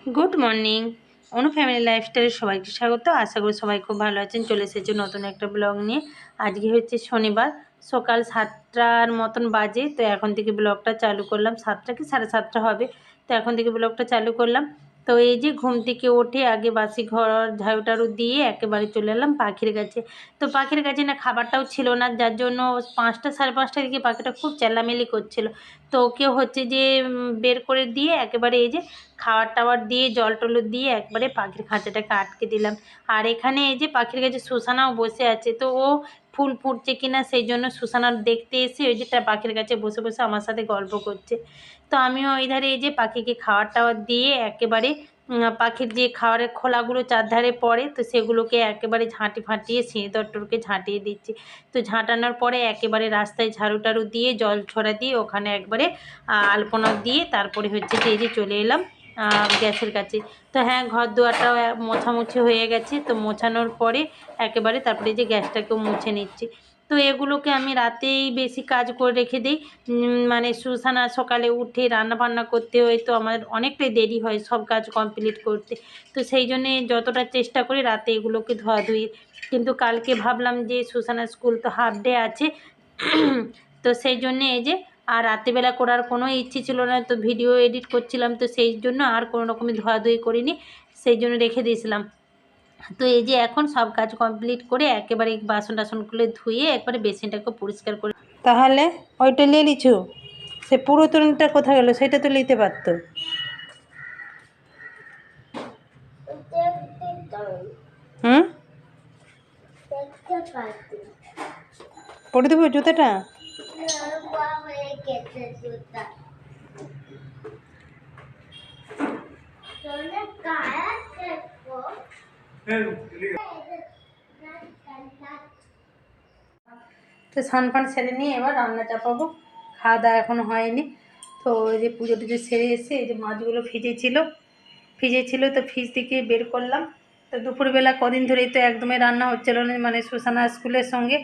Good morning. অনু family লাইফস্টাইলে সবাইকে স্বাগত। আশা করি সবাই খুব ভালো আছেন। চলে এসেছে নতুন একটা ব্লগ নিয়ে। আজকে হচ্ছে শনিবার, সকাল 7টার মতন বাজে। তো এখন থেকে ব্লগটা চালু করলাম। 7টা কি 7:30 হবে। তো এখন থেকে ব্লগটা চালু করলাম। তো এই যে ঘুম থেকে উঠে আগে বাসি ঘর ঝাড়ু টাড়ু দিয়ে একেবারে চলে এলাম পাখির কাছে। তো পাখির কাছে না খাবারটাও ছিল না, যার জন্য 5টা 5:30টার দিকে পাখিটা খুব চেল্লামেলি করছিল। তো ওকে হচ্ছে যে বের করে দিয়ে একেবারে এই যে খাবার টাবার দিয়ে জল টল দিয়ে একবারে পাখির খাঁচাটাকে আটকে দিলাম। আর এখানে এই যে পাখির কাছে সুসানাও বসে আছে। তো ও ফুল ফুটছে কিনা সেই জন্য সুসানার দেখতে এসে ওই যে পাখির কাছে বসে বসে আমার সাথে গল্প করছে। তো আমিও ওই ধারে এই যে পাখিকে খাবার টাবার দিয়ে একেবারে পাখির যে খাবারের খোলাগুলো চারধারে পড়ে, তো সেগুলোকে একেবারে ঝাঁটি ফাটিয়ে সিঁদরটরকে ঝাঁটিয়ে দিচ্ছি। তো ঝাঁটানোর পরে একেবারে রাস্তায় ঝাড়ু টাড়ু দিয়ে জল ছড়া দিয়ে ওখানে একবারে আলপনা দিয়ে তারপরে হচ্ছে যে এই যে চলে এলাম গ্যাসের কাছে। তো হ্যাঁ, ঘর দুয়ারটাও মোছামুছি হয়ে গেছে। তো মোছানোর পরে একেবারে তারপরে যে গ্যাসটাকেও মুছে নিচ্ছি। তো এগুলোকে আমি রাতেই বেশি কাজ করে রেখে দিই। মানে সুসানা সকালে উঠে রান্না বান্না করতে হয়, তো আমার অনেকটাই দেরি হয় সব কাজ কমপ্লিট করতে। তো সেই জন্যে যতটা চেষ্টা করি রাতে এগুলোকে ধোয়াধুয়ি। কিন্তু কালকে ভাবলাম যে সুসানার স্কুল তো হাফ ডে আছে, তো সেই জন্যে এই যে আর রাত্রিবেলা করার কোনো ইচ্ছে ছিল না। তো ভিডিও এডিট করছিলাম, তো সেই জন্য আর কোনো রকমের ধোয়াধুয়ি করিনি, সেই জন্য রেখে দিয়েছিলাম। তো এই যে এখন সব কাজ কমপ্লিট করে একেবারে বাসন টাসনগুলো ধুয়ে একবারে বেসিনটাকে পরিষ্কার করে। তাহলে ওইটা নিয়ে নিছু, সে পুরো তরুণটা কোথায় গেল সেটা তো নিতে পারতো। হুম, পরে দেবো জুতাটা। তো স্নান ফান সেরে নিয়ে এবার রান্না চাপাবো। খাওয়া দাওয়া এখনও হয়নি। তো এই যে পুজো টুজো সেরে এসে এই যে মাছগুলো ভিজেছিল তো ফ্রিজ থেকে বের করলাম। তো দুপুরবেলা কদিন ধরেই তো একদমই রান্না হচ্ছিল না, মানে সুসানা স্কুলের সঙ্গে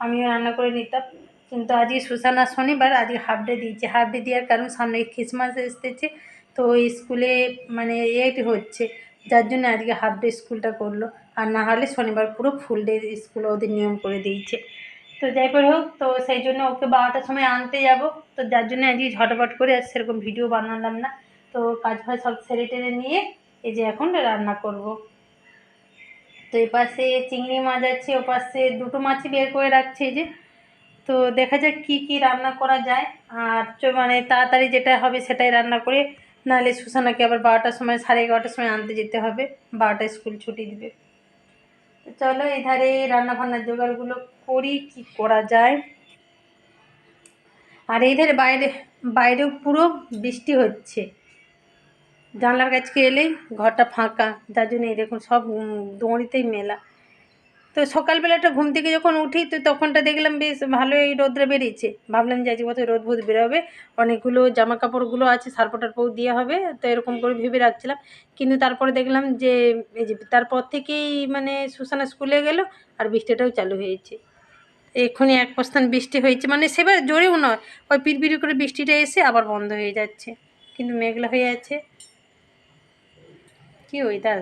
আমিও রান্না করে নিতাম। কিন্তু আজকে সুসানা শনিবার, আজকে হাফ ডে দিয়েছে। হাফ ডে দেওয়ার কারণ সামনে ক্রিসমাস এসেছে, তো ওই স্কুলে মানে হচ্ছে, যার জন্য আজকে হাফ ডে স্কুলটা করলো। আর না হলে শনিবার পুরো ফুল ডে স্কুল ওদের নিয়ম করে দিয়েছে। তো যাই করে হোক, তো সেই জন্য ওকে 12টার সময় আনতে যাব। তো যার জন্য আজকে ঝটপট করে আর সেরকম ভিডিও বানালাম না। তো কাজ ফাজ সব সেরে টেরে নিয়ে এই যে এখন রান্না করব। তো এই পাশে চিংড়ি মাছ আছে, ও পাশে দুটো মাছই বের করে রাখছে এই যে। তো দেখা যাক কি কি রান্না করা যায়। আর মানে তাড়াতাড়ি যেটা হবে সেটাই রান্না করে, নাহলে সুসানাকে আবার 12টার সময় 11:30টার সময় আনতে যেতে হবে। 12টায় স্কুল ছুটি দিবে। তো চলো এধারে রান্না বান্নার জোগাড়গুলো করি, কি করা যায়। আর এইধারে বাইরেও পুরো বৃষ্টি হচ্ছে। জানলার কাছকে এলেই ঘরটা ফাঁকা, যার জন্য এই দেখুন সব দড়িতেই মেলা। তো সকালবেলাটা ঘুম থেকে যখন উঠি তো তখনটা দেখলাম বেশ ভালোই রোদটা বেরিয়েছে। ভাবলাম যে আজকে বোধহয় রোদ বেরোবে, অনেকগুলো জামা কাপড়গুলো আছে সার্ফ টার্ফও দেওয়া হবে, তো এরকম করে ভেবে রাখছিলাম। কিন্তু তারপরে দেখলাম যে এই যে তারপর থেকেই মানে সুসানা স্কুলে গেল আর বৃষ্টিটাও চালু হয়েছে। এক্ষুনি এক পস্তান বৃষ্টি হয়েছে, মানে সেবার জোরেও নয়, ওই পিড়পিড়ি করে বৃষ্টিটা এসে আবার বন্ধ হয়ে যাচ্ছে। কিন্তু মেঘলা হয়ে আছে। কি ওয়েদার।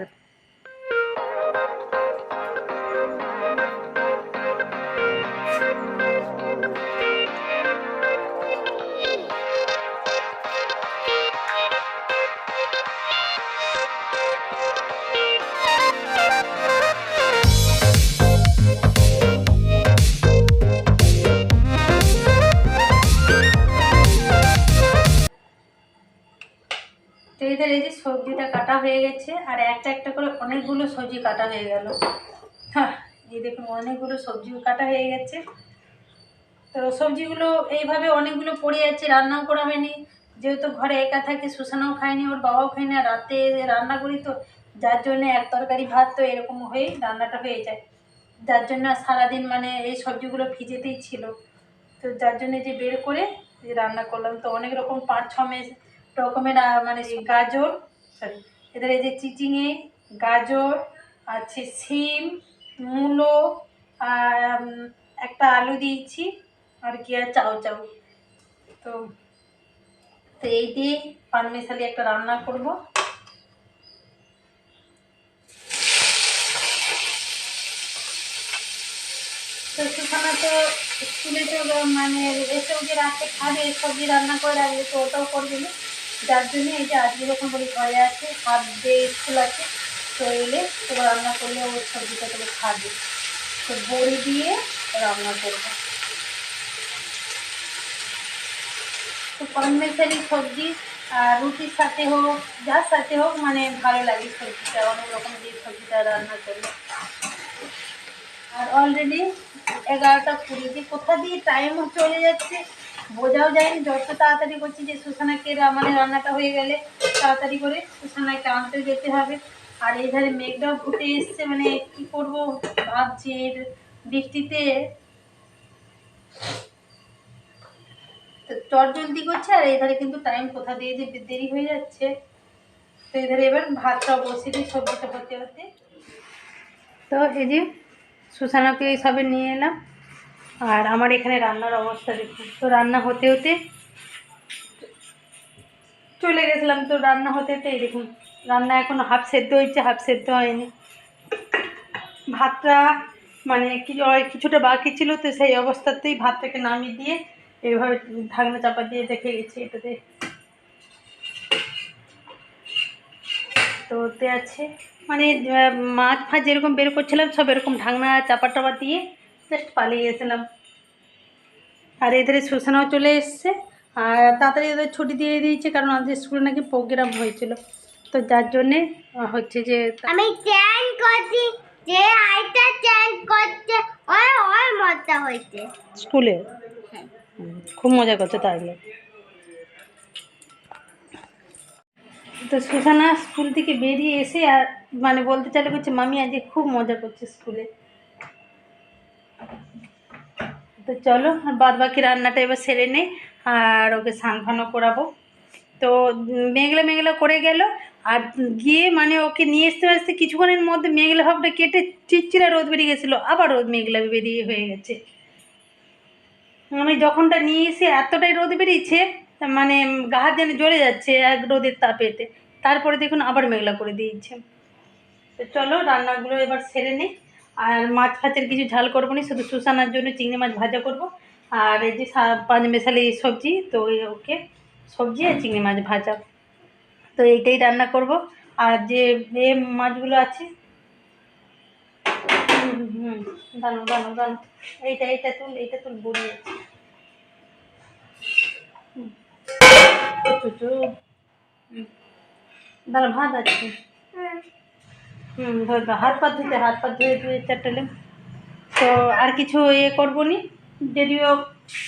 তো এদের এই যে সবজিটা কাটা হয়ে গেছে, আর একটা একটা করে অনেকগুলো সবজি কাটা হয়ে গেল। হ্যাঁ, এই দেখুন অনেকগুলো সবজিও কাটা হয়ে গেছে। তো সবজিগুলো এইভাবে অনেকগুলো পড়ে যাচ্ছে, রান্নাও করা হয়নি। যেহেতু ঘরে একা থাকে, সুসানাও খায়নি, ওর বাবাও খায়নি, আর রাতে রান্না করি, তো যার জন্য এক তরকারি ভাত তো এরকম হয়েই রান্নাটা হয়ে যায়। যার জন্য সারাদিন মানে এই সবজিগুলো ভিজেতেই ছিল। তো যার জন্য যে বের করে রান্না করলাম। তো অনেক রকম 5-6 রকমের মানে গাজর, সরি, এদের এই যে চিচিঙে, গাজর আছে, সিম, মূলো, আর একটা আলু দিয়েছি, আর কি আর চাউ চাউ। তো তো এই দিয়ে পানমেশালি একটা রান্না করব। যেহেতু মানে এসেও যে রাতে খাবে সবজি রান্না করে রাখবে তো ওটাও করে দেবে, যার জন্য এই যে আজকে যখন বলি ঘরে আছে হাফ ডে স্কুল আছে তো এলে তো রান্না করলে ওর সবজিটা করে খাবে, তো বড়ি দিয়ে রান্না করবো। তো কম্বিনেশালি সবজি রুটির সাথে হোক যার সাথে হোক মানে ভালো লাগে সবজিটা, অনেক রকম দিয়ে সবজিটা রান্না করলে। আর অলরেডি 11টা 20, যে কোথা দিয়ে টাইমও চলে যাচ্ছে বোঝাও যায়নি। যত তাড়াতাড়ি করছি যে সুসানাকে মানে রান্নাটা হয়ে গেলে তাড়াতাড়ি করে সুসানাকে আনতে যেতে হবে। আর এই ধারে মেঘটাও ঘুটে এসছে, মানে কি করব ভাবছি বৃষ্টিতে চট জলদি করছে আর এধারে কিন্তু টাইম কোথা দিয়ে যে দেরি হয়ে যাচ্ছে। তো এধারে এবার ভাতটা বসিয়ে দিই সবজিটা হতে হতে। তো এই যে সুসানাকে এইসবে নিয়ে এলাম আর আমার এখানে রান্নার অবস্থা দেখুন। তো রান্না হতে হতে চলে গেছিলাম, তো রান্না হতে হতে এই দেখুন রান্না এখন হাফ সেদ্ধ হয়েছে, হাফ সেদ্ধ হয়নি। ভাতটা মানে কিছুটা বাকি ছিল, তো সেই অবস্থাতেই ভাতটাকে নামিয়ে দিয়ে এইভাবে ঢাকনা চাপা দিয়ে দেখে গেছি এটাতে। তো ওতে আছে মানে মাছ ফাছ যেরকম বের করছিলাম সব এরকম ঢাকনা চাপা টাপা দিয়ে জাস্ট পালিয়ে গেছিলাম। আর এধারে সুসানাও চলে এসছে আর তাড়াতাড়ি ওদের ছুটি দিয়ে দিয়েছে, কারণ আমাদের স্কুলে নাকি প্রোগ্রাম হয়েছিল, তো যার জন্যে হচ্ছে যে আমি চ্যান করছি যে আইটা চ্যান করছে ওই ওই মজা হয়েছে স্কুলে। খুব মজা করছে তাহলে। তো সুসানা স্কুল থেকে বেরিয়ে এসে আর মানে বলতে চাইলে করছে মামি আজকে খুব মজা করছে স্কুলে। তো চলো আর বাদ বাকি রান্নাটা এবার সেরে নেই আর ওকে স্নান ফানও করাবো। তো মেঘলা মেঘলা করে গেল আর গিয়ে মানে ওকে নিয়ে আসতে কিছুক্ষণের মধ্যে মেঘলা ভাবটা কেটে চিরচিরা রোদ বেরিয়ে গেছিলো, আবার রোদ মেঘলা বেরিয়ে হয়ে গেছে। আমি যখনটা নিয়ে এসে এতটাই রোদ বেরিয়েছে মানে গা হাত যেন জ্বলে যাচ্ছে এক রোদের তাপেতে, তারপরে দেখুন আবার মেঘলা করে দিয়েছে। তো চলো রান্নাগুলো এবার সেরে নিই। আর মাছ ফাছের কিছু ঝাল করবো না, শুধু সুসানার জন্য চিংড়ি মাছ ভাজা করব। আর এই যে পাঁচ মেশালি সবজি, তো ওকে সবজি আর চিংড়ি মাছ ভাজা, তো এইটাই রান্না করব। আর যে মাছগুলো আছে দানো দানো দানো এইটা তুল বুড়ি আছে। দাঁড়া ভাত আছে, হাত পা ধুয়ে চারটালে। তো আর কিছু করবো নি, যদিও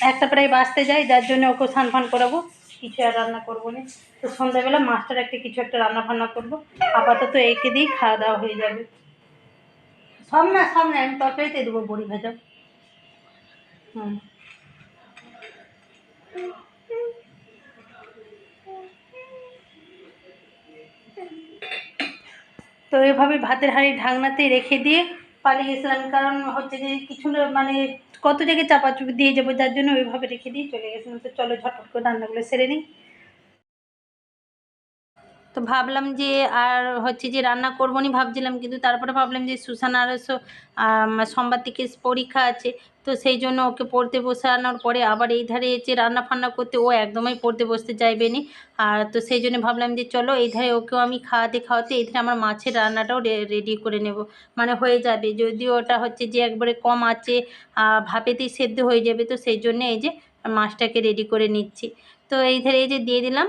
একটা প্রায় বাঁচতে যায়, যার জন্য ওকে স্নান ফান করাবো, কিছু আর রান্না করবো না। তো সন্ধ্যাবেলা মাছটার কিছু একটা রান্না ফান্না করবো, আপাতত একে দিয়েই খাওয়া দাওয়া হয়ে যাবে। সামনে আমি তরকারিতে দেবো বড়ি ভাজা। তো এভাবে ভাতের হাঁড়ি ঢাকনাতেই রেখে দিয়ে পালিয়ে গেছিলাম, কারণ হচ্ছে যে কিছু মানে কত জায়গায় চাপাচুপি দিয়ে যাবো, যার জন্য ওইভাবে রেখে দিয়ে চলে গেছিলাম। তো চলো ঝটফট করে রান্নাগুলো সেরে নিই। তো ভাবলাম যে আর হচ্ছে যে রান্না করবো নি ভাবছিলাম, কিন্তু তারপরে ভাবলাম যে সুসানার সোমবার থেকে পরীক্ষা আছে, তো সেই জন্য ওকে পড়তে বসানোর পরে আবার এই ধারে যে রান্না ফান্না করতে ও একদমই পড়তে বসতে চাইবে নি। আর তো সেই জন্য ভাবলাম যে চলো এই ধারে ওকেও আমি খাওয়াতে এই ধারে আমার মাছের রান্নাটাও রেডি করে নেব, মানে হয়ে যাবে, যদিও ওটা হচ্ছে যে একবারে কম আছে ভাপেতেই সেদ্ধ হয়ে যাবে। তো সেই জন্য এই যে মাছটাকে রেডি করে নিচ্ছি। তো এই ধারে এই যে দিয়ে দিলাম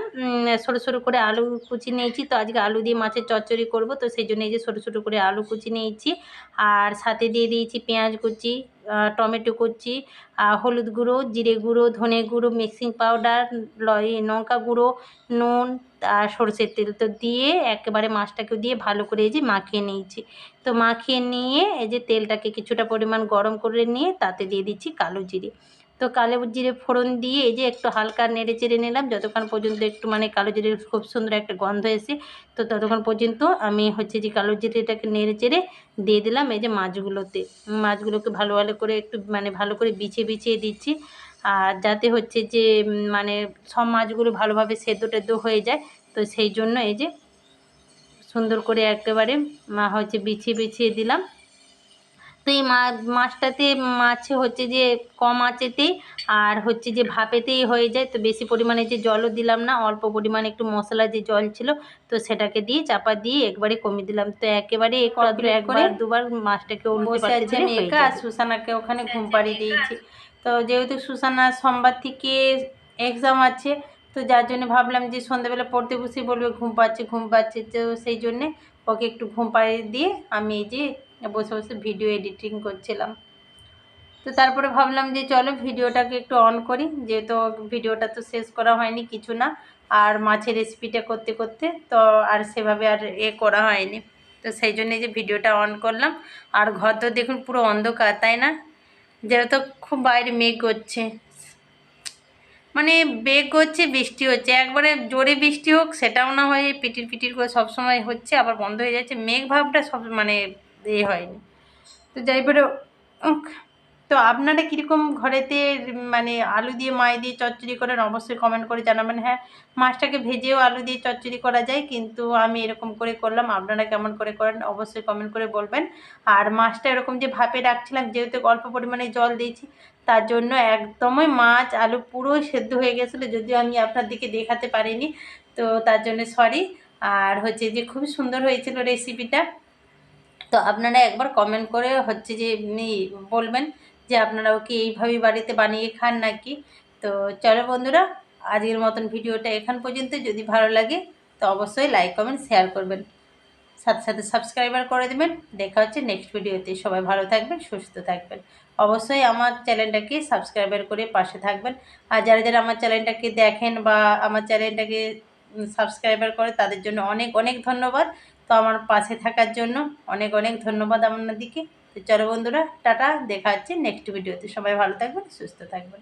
সরু সরু করে আলু কুচি নিয়েছি, তো আজকে আলু দিয়ে মাছের চচ্চড়ি করব, তো সেই জন্য এই যে সরু সরু করে আলু কুচি নিয়েছি। আর সাথে দিয়ে দিয়েছি পেঁয়াজ কুচি, টমেটো কুচি, হলুদ গুঁড়ো, জিরে গুঁড়ো, ধনে গুঁড়ো, মিক্সিং পাউডার, লঙ্কা গুঁড়ো, নুন আর সরষের তেল, তো দিয়ে একেবারে মাছটাকে দিয়ে ভালো করে এই যে মাখিয়ে নিয়েছি। তো মাখিয়ে নিয়ে এই যে তেলটাকে কিছুটা পরিমাণ গরম করে নিয়ে তাতে দিয়ে দিচ্ছি কালো জিরে। তো কালো জিরে ফোড়ন দিয়ে এই যে একটু হালকা নেড়ে চেড়ে নিলাম, যতক্ষণ পর্যন্ত একটু মানে কালো জিরের খুব সুন্দর একটা গন্ধ এসে, তো ততক্ষণ পর্যন্ত আমি হচ্ছে যে কালো জিরেটাকে নেড়ে চেড়ে দিয়ে দিলাম এই যে মাছগুলোকে ভালো করে একটু মানে ভালো করে বিছিয়ে দিচ্ছি। আর যাতে হচ্ছে যে মানে সব মাছগুলো ভালোভাবে সেদ্ধ টেদ্ধ হয়ে যায়, তো সেই জন্য এই যে সুন্দর করে একেবারে হচ্ছে বিছিয়ে দিলাম। তো এই মাছটাতে মাছে হচ্ছে যে কম আঁচেতেই আর হচ্ছে যে ভাপেতেই হয়ে যায়। তো বেশি পরিমাণে যে জলও দিলাম না, অল্প পরিমাণে একটু মশলা যে জল ছিল তো সেটাকে দিয়ে চাপা দিয়ে একবারে কমিয়ে দিলাম। তো একেবারে একটু আধটু একবার দুবার মাছটাকে উল্টে পাল্টে দিলে হয়ে যাবে। আর সুসানাকে ওখানে ঘুম পাড়িয়ে দিয়েছি। তো যেহেতু সুসানা সোমবার থেকে এক্সাম আছে, তো যার জন্য ভাবলাম যে সন্ধ্যাবেলা পড়তে বসে বলবে ঘুম পাচ্ছে, তো সেই জন্যে ওকে একটু ঘুম পাড়িয়ে দিয়ে আমি এই যে বসে বসে ভিডিও এডিটিং করছিলাম। তো তারপরে ভাবলাম যে চলো ভিডিওটাকে একটু অন করি, যেহেতু ভিডিওটা তো শেষ করা হয়নি কিছু না, আর মাছের রেসিপিটা করতে করতে তো আর সেভাবে আর করা হয়নি। তো সেই জন্যে যে ভিডিওটা অন করলাম। আর ঘর তো দেখুন পুরো অন্ধকার, তাই না? যেহেতু খুব বাইরে মেঘ করছে, মানে বেগ হচ্ছে, বৃষ্টি হচ্ছে, একবারে জোরে বৃষ্টি হোক সেটাও না হয়, পিটির পিটির করে সবসময় হচ্ছে আবার বন্ধ হয়ে যাচ্ছে, মেঘ ভাবটা সব মানে হয়নি। তো যাই বলে তো আপনারা কীরকম ঘরেতে মানে আলু দিয়ে মাছ দিয়ে চচ্চড়ি করেন অবশ্যই কমেন্ট করে জানাবেন। হ্যাঁ, মাছটাকে ভেজেও আলু দিয়ে চচ্চড়ি করা যায়, কিন্তু আমি এরকম করে করলাম। আপনারা কেমন করে করেন অবশ্যই কমেন্ট করে বলবেন। আর মাছটা এরকম যে ভাপে রাখছিলাম, যেহেতু অল্প পরিমাণে জল দিয়েছি তার জন্য একদমই মাছ আলু পুরোই সেদ্ধ হয়ে গেছিলো, যদিও আমি আপনার দিকে দেখাতে পারিনি, তো তার জন্য সরি। আর হচ্ছে যে খুবই সুন্দর হয়েছিল রেসিপিটা। তো আপনারা একবার কমেন্ট করে হচ্ছে যে বলবেন যে আপনারাও কি এইভাবেই বাড়িতে বানিয়ে খান নাকি। তো চলো বন্ধুরা, আজকের মতন ভিডিওটা এখান পর্যন্ত। যদি ভালো লাগে তো অবশ্যই লাইক কমেন্ট শেয়ার করবেন, সাথে সাথে সাবস্ক্রাইবার করে দেবেন। দেখা হচ্ছে নেক্সট ভিডিওতে। সবাই ভালো থাকবেন, সুস্থ থাকবেন। অবশ্যই আমার চ্যানেলটাকে সাবস্ক্রাইবার করে পাশে থাকবেন। আর যারা যারা আমার চ্যানেলটাকে দেখেন বা আমার চ্যানেলটাকে সাবস্ক্রাইবার করে তাদের জন্য অনেক অনেক ধন্যবাদ। তো আমার পাশে থাকার জন্য অনেক অনেক ধন্যবাদ আপনাদেরকে। তো চলো বন্ধুরা, টাটা, দেখা হচ্ছে নেক্সট ভিডিওতে। সবাই ভালো থাকবেন, সুস্থ থাকবেন।